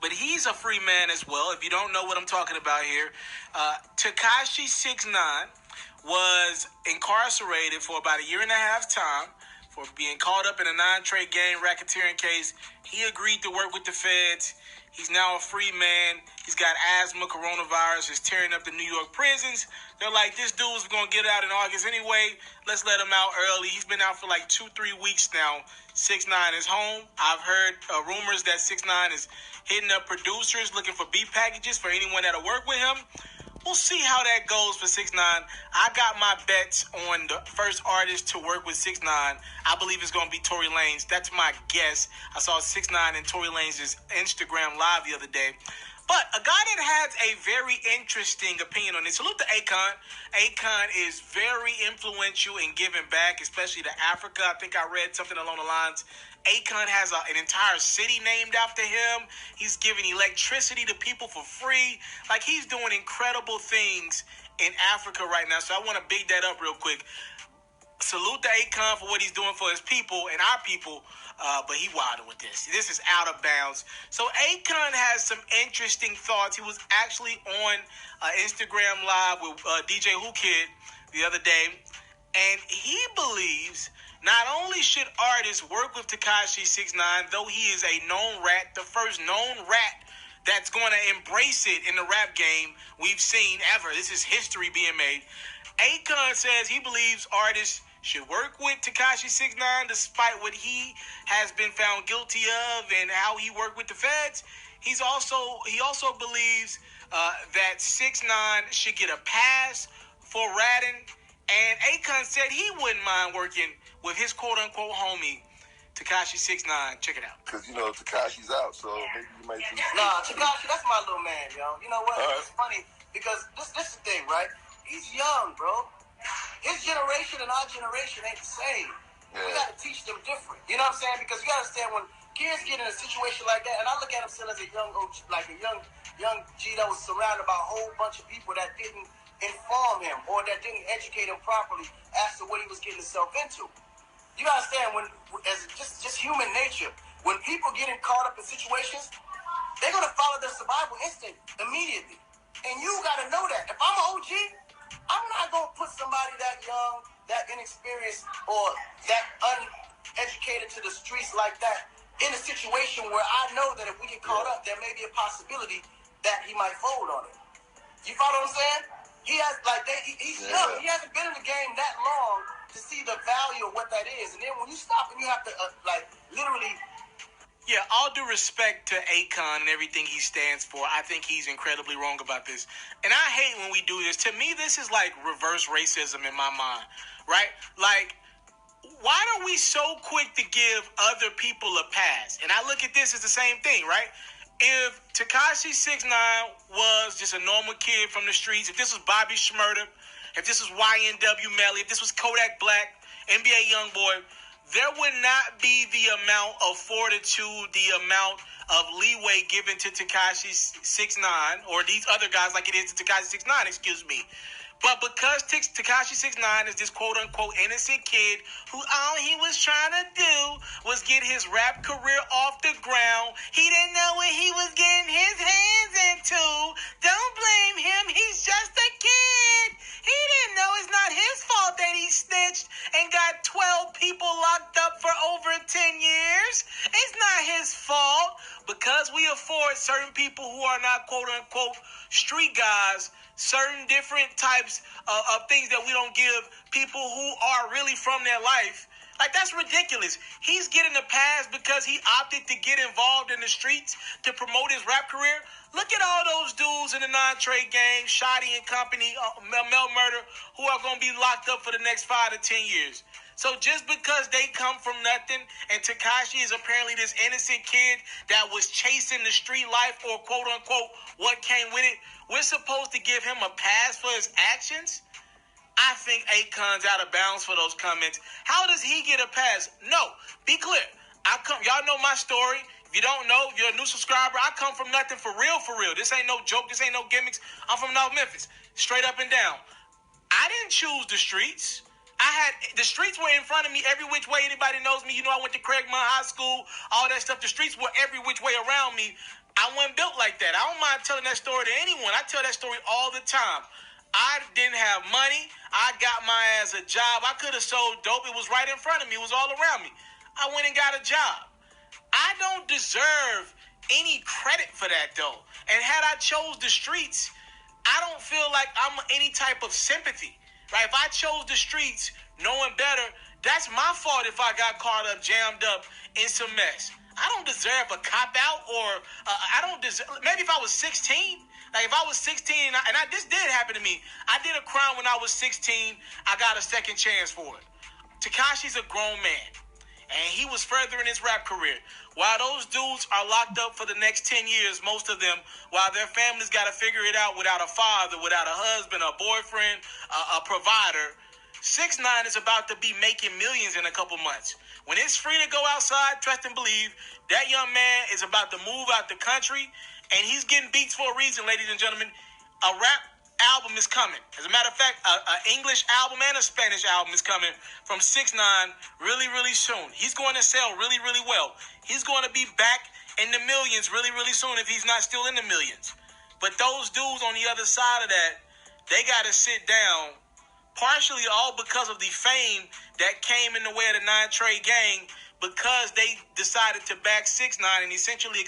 but he's a free man as well. If you don't know what I'm talking about here, Tekashi 69 was incarcerated for about 1.5 years time for being caught up in a non-trade gang racketeering case. He agreed to work with the feds. He's now a free man. He's got asthma, coronavirus, is tearing up the New York prisons. They're like, this dude's going to get out in August anyway. Let's let him out early. He's been out for like 2-3 weeks now. 6ix9ine is home. I've heard rumors that 6ix9ine is hitting up producers looking for beat packages for anyone that'll work with him. We'll see how that goes for 6ix9ine. I got my bets on the first artist to work with 6ix9ine. I believe it's going to be Tory Lanez. That's my guess. I saw 6ix9ine and Tory Lanez's Instagram live the other day. But a guy that has a very interesting opinion on this. Salute to Akon. Akon is very influential in giving back, especially to Africa. I think I read something along the lines. Akon has an entire city named after him. He's giving electricity to people for free. Like, he's doing incredible things in Africa right now. So I want to big that up real quick. Salute to Akon for what he's doing for his people and our people. But he wilding with this. This is out of bounds. So Akon has some interesting thoughts. He was actually on Instagram Live with DJ Who Kid the other day. And he believes not only should artists work with Tekashi 69, though he is a known rat, the first known rat that's going to embrace it in the rap game we've seen ever. This is history being made. Akon says he believes artists should work with Tekashi 69 despite what he has been found guilty of and how he worked with the feds. He also believes that 6ix9ine should get a pass for ratting. And Akon said he wouldn't mind working with his quote-unquote homie, Tekashi 69. Check it out. Because, Tekashi's out, so maybe you might do... Nah, Tekashi, that's my little man, yo. You know what? It's funny, because this is the thing, right? He's young, bro. His generation and our generation ain't the same. Yeah. We got to teach them different. You know what I'm saying? Because you got to understand, when kids get in a situation like that, and I look at him still as a young G that was surrounded by a whole bunch of people that didn't inform him or that didn't educate him properly as to what he was getting himself into. You understand, when as just human nature, when people get caught up in situations, they're gonna follow their survival instinct immediately, and you gotta know that. If I'm an OG, I'm not gonna put somebody that young, that inexperienced, or that uneducated to the streets like that in a situation where I know that if we get caught up, there may be a possibility that he might fold on it. You follow what I'm saying? He's young. He hasn't been in the game that long to see the value of what that is. And then when you stop and you have to, literally... Yeah, all due respect to Akon and everything he stands for, I think he's incredibly wrong about this. And I hate when we do this. To me, this is like reverse racism in my mind, right? Like, why are we so quick to give other people a pass? And I look at this as the same thing, right? If Tekashi 69 was just a normal kid from the streets, if this was Bobby Shmurda, if this was YNW Melly, if this was Kodak Black, NBA Youngboy, there would not be the amount of fortitude, the amount of leeway given to Tekashi 69 or these other guys like it is to Tekashi 69, excuse me. But because Tekashi 69 is this quote-unquote innocent kid who all he was trying to do was get his rap career off the ground, he didn't know what he was getting his hands into. Don't blame him. He's just a kid. He didn't know it's not his fault that he snitched and got 12 people locked up for over 10 years. It's not his fault. Because we afford certain people who are not quote-unquote street guys certain different types of things that we don't give people who are really from their life. Like, that's ridiculous. He's getting a pass because he opted to get involved in the streets to promote his rap career. Look at all those dudes in the non-trade gang, Shotty and company, Mel Murder, who are going to be locked up for the next 5 to 10 years. So just because they come from nothing and Tekashi is apparently this innocent kid that was chasing the street life or quote-unquote what came with it, we're supposed to give him a pass for his actions? I think Akon's out of bounds for those comments. How does he get a pass? No, be clear. Y'all know my story. If you don't know, if you're a new subscriber, I come from nothing for real, for real. This ain't no joke. This ain't no gimmicks. I'm from North Memphis, straight up and down. I didn't choose the streets. The streets were in front of me every which way. Anybody knows me, you know I went to Craigmont High School, all that stuff. The streets were every which way around me. I wasn't built like that. I don't mind telling that story to anyone. I tell that story all the time. I didn't have money. I got my ass a job. I could have sold dope. It was right in front of me. It was all around me. I went and got a job. I don't deserve any credit for that, though. And had I chose the streets, I don't feel like I'm any type of sympathy, right? If I chose the streets knowing better, that's my fault if I got caught up, jammed up in some mess. I don't deserve a cop-out or I don't deserve... Maybe if I was 16... Like, if I was 16, this did happen to me. I did a crime when I was 16. I got a second chance for it. Tekashi's a grown man, and he was furthering his rap career. While those dudes are locked up for the next 10 years, most of them, while their families got to figure it out without a father, without a husband, a boyfriend, a provider, 6ix9ine is about to be making millions in a couple months. When it's free to go outside, trust and believe, that young man is about to move out the country. And he's getting beats for a reason, ladies and gentlemen. A rap album is coming. As a matter of fact, an English album and a Spanish album is coming from 6ix9ine really, really soon. He's going to sell really, really well. He's going to be back in the millions really, really soon if he's not still in the millions. But those dudes on the other side of that, they got to sit down, partially all because of the fame that came in the way of the 9 Trey gang, because they decided to back 6ix9ine and essentially